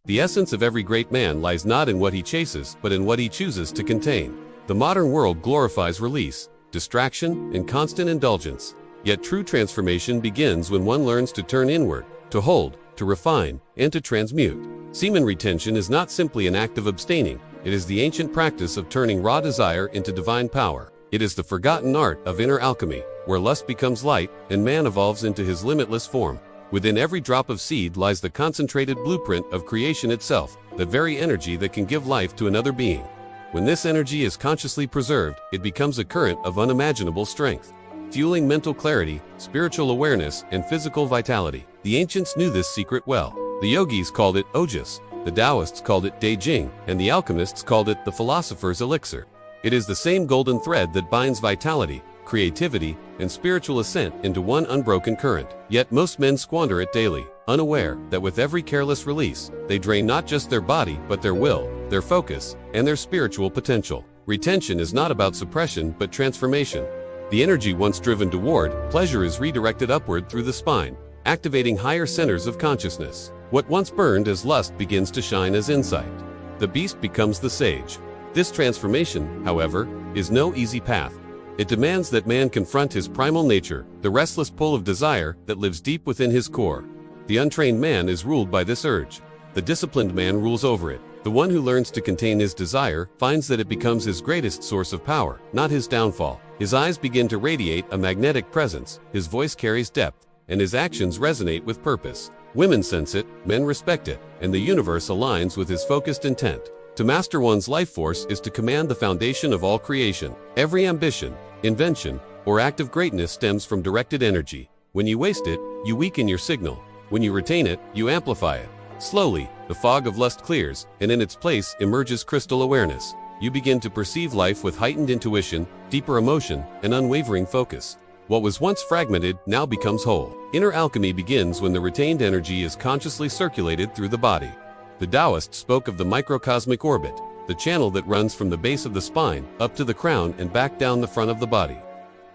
The essence of every great man lies not in what he chases, but in what he chooses to contain. The modern world glorifies release, distraction, and constant indulgence. Yet true transformation begins when one learns to turn inward, to hold, to refine, and to transmute. Semen retention is not simply an act of abstaining, it is the ancient practice of turning raw desire into divine power. It is the forgotten art of inner alchemy, where lust becomes light and man evolves into his limitless form. Within every drop of seed lies the concentrated blueprint of creation itself, the very energy that can give life to another being. When this energy is consciously preserved, it becomes a current of unimaginable strength, fueling mental clarity, spiritual awareness, and physical vitality. The ancients knew this secret well. The yogis called it ojas, the Taoists called it Deijing, and the alchemists called it the philosopher's elixir. It is the same golden thread that binds vitality, creativity, and spiritual ascent into one unbroken current. Yet most men squander it daily, unaware that with every careless release, they drain not just their body but their will, their focus, and their spiritual potential. Retention is not about suppression but transformation. The energy once driven toward pleasure is redirected upward through the spine, activating higher centers of consciousness. What once burned as lust begins to shine as insight. The beast becomes the sage. This transformation, however, is no easy path. It demands that man confront his primal nature, the restless pull of desire that lives deep within his core. The untrained man is ruled by this urge. The disciplined man rules over it. The one who learns to contain his desire finds that it becomes his greatest source of power, not his downfall. His eyes begin to radiate a magnetic presence, his voice carries depth, and his actions resonate with purpose. Women sense it, men respect it, and the universe aligns with his focused intent. To master one's life force is to command the foundation of all creation. Every ambition, invention, or act of greatness stems from directed energy. When you waste it, you weaken your signal. When you retain it, you amplify it. Slowly, the fog of lust clears, and in its place emerges crystal awareness. You begin to perceive life with heightened intuition, deeper emotion, and unwavering focus. What was once fragmented now becomes whole. Inner alchemy begins when the retained energy is consciously circulated through the body. The Taoists spoke of the microcosmic orbit, the channel that runs from the base of the spine up to the crown and back down the front of the body.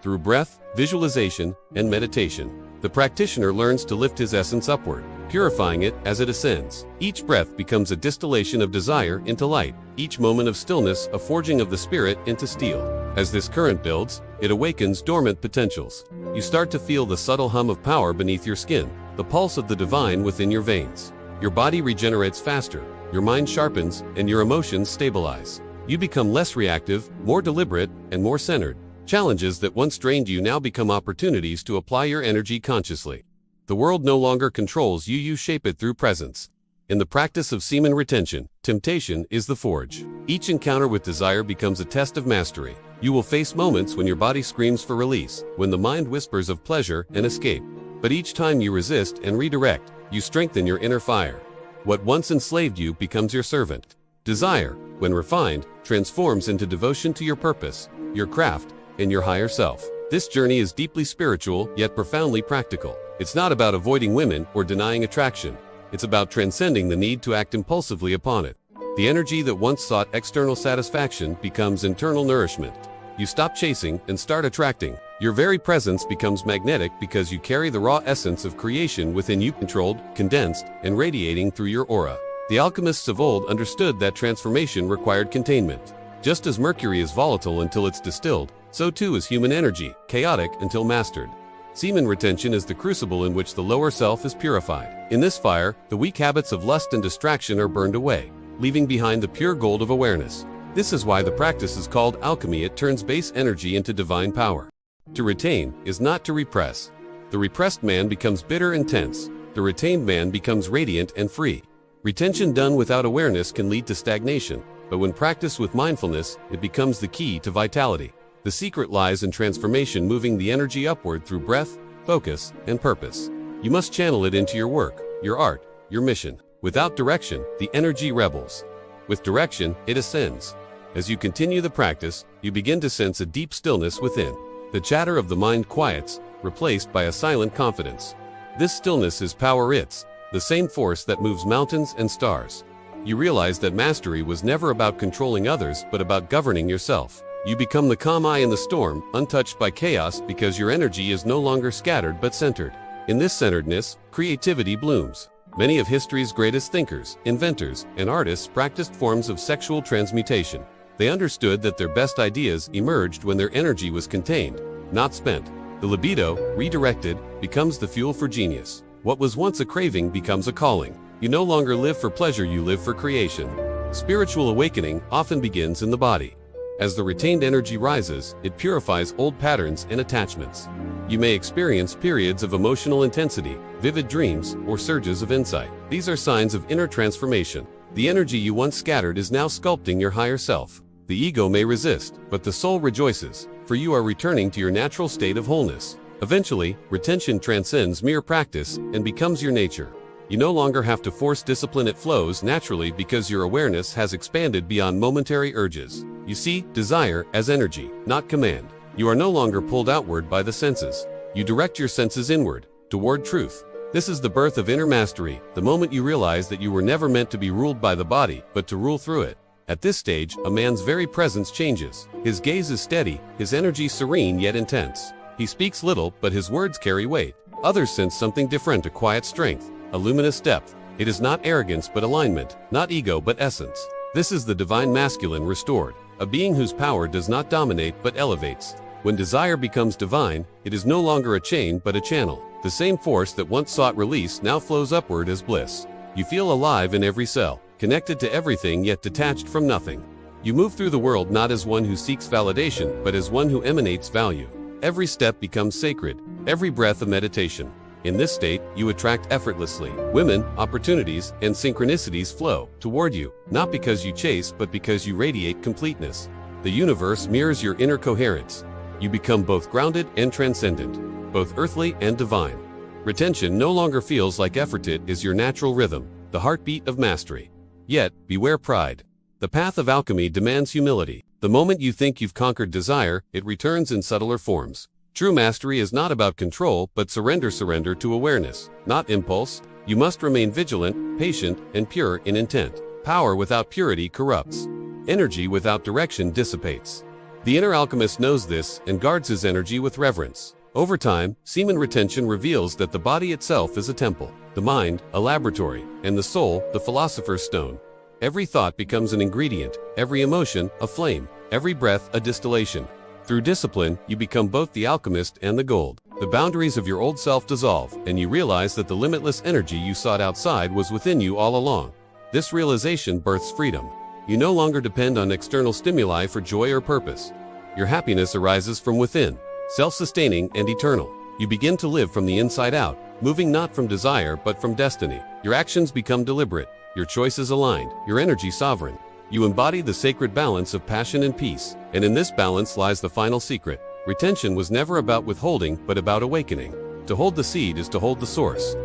Through breath, visualization, and meditation, the practitioner learns to lift his essence upward, purifying it as it ascends. Each breath becomes a distillation of desire into light, each moment of stillness a forging of the spirit into steel. As this current builds, it awakens dormant potentials. You start to feel the subtle hum of power beneath your skin, the pulse of the divine within your veins. Your body regenerates faster, your mind sharpens, and your emotions stabilize. You become less reactive, more deliberate, and more centered. Challenges that once drained you now become opportunities to apply your energy consciously. The world no longer controls you, you shape it through presence. In the practice of semen retention, temptation is the forge. Each encounter with desire becomes a test of mastery. You will face moments when your body screams for release, when the mind whispers of pleasure and escape. But each time you resist and redirect, you strengthen your inner fire. What once enslaved you becomes your servant. Desire, when refined, transforms into devotion to your purpose, your craft, and your higher self. This journey is deeply spiritual, yet profoundly practical. It's not about avoiding women or denying attraction. It's about transcending the need to act impulsively upon it. The energy that once sought external satisfaction becomes internal nourishment. You stop chasing and start attracting. Your very presence becomes magnetic because you carry the raw essence of creation within you, controlled, condensed, and radiating through your aura. The alchemists of old understood that transformation required containment. Just as mercury is volatile until it's distilled, so too is human energy, chaotic until mastered. Semen retention is the crucible in which the lower self is purified. In this fire, the weak habits of lust and distraction are burned away, leaving behind the pure gold of awareness. This is why the practice is called alchemy. It turns base energy into divine power. To retain is not to repress. The repressed man becomes bitter and tense. The retained man becomes radiant and free. Retention done without awareness can lead to stagnation, but when practiced with mindfulness, it becomes the key to vitality. The secret lies in transformation, moving the energy upward through breath, focus, and purpose. You must channel it into your work, your art, your mission. Without direction, the energy rebels. With direction, it ascends. As you continue the practice, you begin to sense a deep stillness within. The chatter of the mind quiets, replaced by a silent confidence. This stillness is power. It's the same force that moves mountains and stars. You realize that mastery was never about controlling others, but about governing yourself. You become the calm eye in the storm, untouched by chaos because your energy is no longer scattered but centered. In this centeredness, creativity blooms. Many of history's greatest thinkers, inventors, and artists practiced forms of sexual transmutation. They understood that their best ideas emerged when their energy was contained, not spent. The libido, redirected, becomes the fuel for genius. What was once a craving becomes a calling. You no longer live for pleasure, you live for creation. Spiritual awakening often begins in the body. As the retained energy rises, it purifies old patterns and attachments. You may experience periods of emotional intensity, vivid dreams, or surges of insight. These are signs of inner transformation. The energy you once scattered is now sculpting your higher self. The ego may resist, but the soul rejoices, for you are returning to your natural state of wholeness. Eventually, retention transcends mere practice and becomes your nature. You no longer have to force discipline, it flows naturally because your awareness has expanded beyond momentary urges. You see desire as energy, not command. You are no longer pulled outward by the senses. You direct your senses inward, toward truth. This is the birth of inner mastery, the moment you realize that you were never meant to be ruled by the body, but to rule through it. At this stage, a man's very presence changes. His gaze is steady, his energy serene yet intense. He speaks little, but his words carry weight. Others sense something different, a quiet strength, a luminous depth. It is not arrogance but alignment, not ego but essence. This is the divine masculine restored, a being whose power does not dominate but elevates. When desire becomes divine, it is no longer a chain but a channel. The same force that once sought release now flows upward as bliss. You feel alive in every cell, connected to everything yet detached from nothing. You move through the world not as one who seeks validation, but as one who emanates value. Every step becomes sacred, every breath a meditation. In this state, you attract effortlessly. Women, opportunities, and synchronicities flow toward you, not because you chase, but because you radiate completeness. The universe mirrors your inner coherence. You become both grounded and transcendent, both earthly and divine. Retention no longer feels like effort, it is your natural rhythm, the heartbeat of mastery. Yet, beware pride. The path of alchemy demands humility. The moment you think you've conquered desire, it returns in subtler forms. True mastery is not about control, but surrender to awareness, not impulse. You must remain vigilant, patient, and pure in intent. Power without purity corrupts. Energy without direction dissipates. The inner alchemist knows this and guards his energy with reverence. Over time, semen retention reveals that the body itself is a temple, the mind, a laboratory, and the soul, the philosopher's stone. Every thought becomes an ingredient, every emotion, a flame, every breath, a distillation. Through discipline, you become both the alchemist and the gold. The boundaries of your old self dissolve, and you realize that the limitless energy you sought outside was within you all along. This realization births freedom. You no longer depend on external stimuli for joy or purpose. Your happiness arises from within, self-sustaining and eternal. You begin to live from the inside out, moving not from desire but from destiny. Your actions become deliberate, your choices aligned, your energy sovereign. You embody the sacred balance of passion and peace, and in this balance lies the final secret. Retention was never about withholding but about awakening. To hold the seed is to hold the source.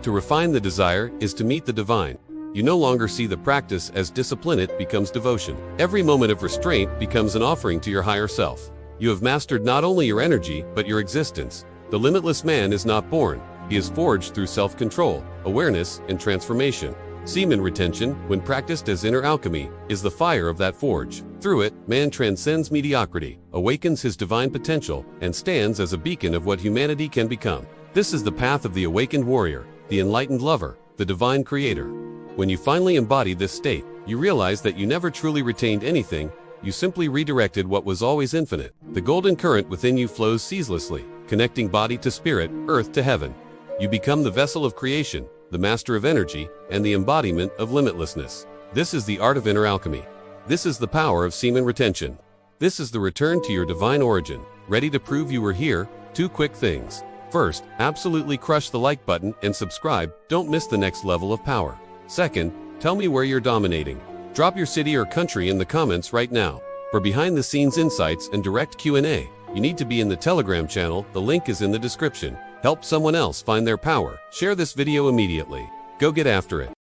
To refine the desire is to meet the divine. You no longer see the practice as discipline, it becomes devotion. Every moment of restraint becomes an offering to your higher self. You have mastered not only your energy, but your existence. The limitless man is not born. He is forged through self-control, awareness, and transformation. Semen retention, when practiced as inner alchemy, is the fire of that forge. Through it, man transcends mediocrity, awakens his divine potential, and stands as a beacon of what humanity can become. This is the path of the awakened warrior, the enlightened lover, the divine creator. When you finally embody this state, you realize that you never truly retained anything, you simply redirected what was always infinite. The golden current within you flows ceaselessly, connecting body to spirit, earth to heaven. You become the vessel of creation, the master of energy, and the embodiment of limitlessness. This is the art of inner alchemy. This is the power of semen retention. This is the return to your divine origin. Ready to prove you were here? 2 quick things. First, absolutely crush the like button and subscribe. Don't miss the next level of power. Second, tell me where you're dominating. Drop your city or country in the comments right now. For behind-the-scenes insights and direct Q&A, you need to be in the Telegram channel. The link is in the description. Help someone else find their power. Share this video immediately. Go get after it.